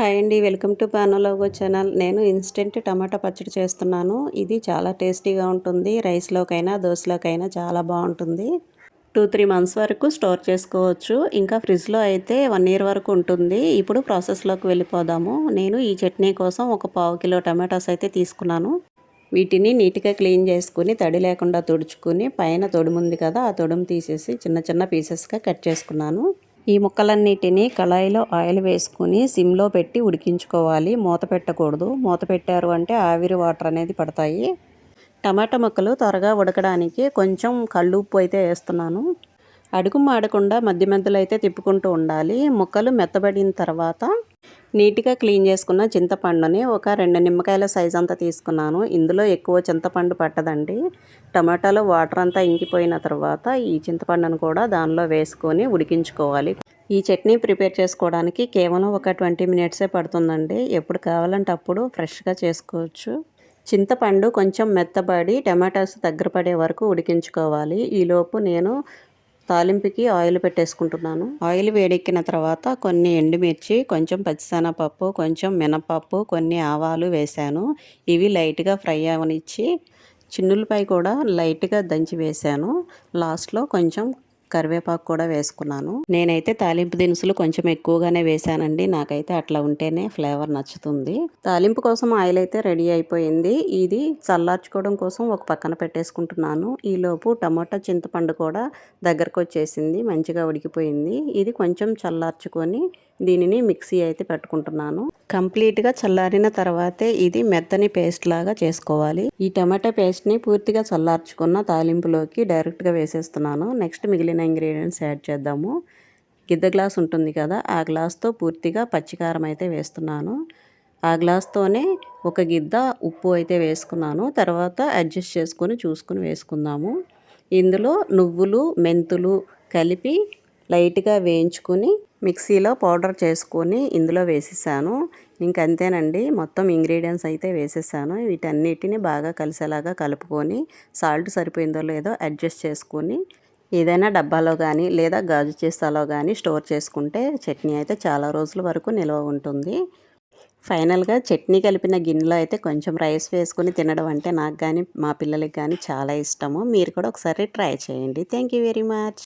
Hi అండి, welcome to పానోలోగో channel. నేను instant టమాటా పచ్చడి చేస్తున్నాను. ఇది చాలా టేస్టీగా ఉంటుంది. రైస్లోకైనా దోశలోకైనా చాలా బాగుంటుంది. 2-3 మంత్స్ వరకు స్టోర్ చేసుకోవచ్చు. ఇంకా ఫ్రిడ్జ్లో అయితే 1 ఇయర్ వరకు ఉంటుంది. ఇప్పుడు ప్రాసెస్లోకి వెళ్ళిపోదాము. నేను ఈ చట్నీ కోసం ఒక పావు కిలో టమాటాస్ అయితే తీసుకున్నాను. వీటిని నీట్గా క్లీన్ చేసుకుని తడి లేకుండా తుడుచుకుని పైన తొడుముంది కదా, ఆ తొడుము తీసేసి చిన్న చిన్న పీసెస్గా కట్ చేసుకున్నాను. ఈ ముక్కలన్నిటిని కళాయిలో ఆయిల్ వేసుకుని సిమ్లో పెట్టి ఉడికించుకోవాలి. మూత పెట్టకూడదు. మూత పెట్టారు అంటే ఆవిరి వాటర్ అనేది పడతాయి. టమాటా ముక్కలు త్వరగా ఉడకడానికి కొంచెం కల్లుప్పు అయితే వేస్తున్నాను. అడుగు మాడకుండా మధ్య మధ్యలో అయితే తిప్పుకుంటూ ఉండాలి. ముక్కలు మెత్తబడిన తర్వాత నీట్గా క్లీన్ చేసుకున్న చింతపండుని ఒక 2 నిమ్మకాయల సైజ్ అంతా తీసుకున్నాను. ఇందులో ఎక్కువ చింతపండు పట్టదండి. టమాటాలో వాటర్ అంతా ఇంకిపోయిన తర్వాత ఈ చింతపండును కూడా దానిలో వేసుకొని ఉడికించుకోవాలి. ఈ చట్నీ ప్రిపేర్ చేసుకోవడానికి కేవలం ఒక 20 మినిట్సే పడుతుందండి. ఎప్పుడు కావాలంటే అప్పుడు ఫ్రెష్గా చేసుకోవచ్చు. చింతపండు కొంచెం మెత్తబడి టమాటాస్ దగ్గర పడే వరకు ఉడికించుకోవాలి. ఈలోపు నేను తాలింపుకి ఆయిల్ పెట్టేసుకుంటున్నాను. ఆయిల్ వేడెక్కిన తర్వాత కొన్ని ఎండుమిర్చి, కొంచెం పచ్చిశనగపప్పు, కొంచెం మినపప్పు, కొన్ని ఆవాలు వేశాను. ఇవి లైట్గా ఫ్రై అవనిచ్చి చిన్నులపై కూడా లైట్గా దంచి వేశాను. లాస్ట్లో కొంచెం కరివేపాకు కూడా వేసుకున్నాను. నేనైతే తాలింపు దినుసులు కొంచెం ఎక్కువగానే వేశానండి. నాకైతే అట్లా ఉంటేనే ఫ్లేవర్ నచ్చుతుంది. తాలింపు కోసం ఆయిల్ అయితే రెడీ అయిపోయింది. ఇది చల్లార్చుకోవడం కోసం ఒక పక్కన పెట్టేసుకుంటున్నాను. ఈలోపు టమాటా చింతపండు కూడా దగ్గరకు వచ్చేసింది, మంచిగా ఉడికిపోయింది. ఇది కొంచెం చల్లార్చుకొని దీనిని మిక్సీ అయితే పెట్టుకుంటున్నాను. కంప్లీట్గా చల్లారిన తర్వాతే ఇది మెత్తని పేస్ట్ లాగా చేసుకోవాలి. ఈ టమాటా పేస్ట్ని పూర్తిగా చల్లార్చుకున్న తాలింపులోకి డైరెక్ట్గా వేసేస్తున్నాను. నెక్స్ట్ మిగిలిన ఇంగ్రీడియంట్స్ యాడ్ చేద్దాము. గిద్ద గ్లాస్ ఉంటుంది కదా, ఆ గ్లాస్తో పూర్తిగా పచ్చికారం అయితే వేస్తున్నాను. ఆ గ్లాస్తోనే ఒక గిద్ద ఉప్పు అయితే వేసుకున్నాను. తర్వాత అడ్జస్ట్ చేసుకొని చూసుకుని వేసుకుందాము. ఇందులో నువ్వులు, మెంతులు కలిపి లైట్గా వేయించుకుని మిక్సీలో పౌడర్ చేసుకొని ఇందులో వేసేసాను. ఇంకంతేనండి, మొత్తం ఇంగ్రీడియంట్స్ అయితే వేసేసాను. వీటన్నిటిని బాగా కలిసేలాగా కలుపుకొని సాల్ట్ సరిపోయిందో లేదో అడ్జస్ట్ చేసుకొని ఏదైనా డబ్బాలో కానీ లేదా గాజు సీసాలో కానీ స్టోర్ చేసుకుంటే చట్నీ అయితే చాలా రోజుల వరకు నిల్వ ఉంటుంది. ఫైనల్గా చట్నీ కలిపిన గిన్నెలో అయితే కొంచెం రైస్ వేసుకొని తినడం అంటే నాకు కానీ మా పిల్లలకి కానీ చాలా ఇష్టము. మీరు కూడా ఒకసారి ట్రై చేయండి. Thank you very much.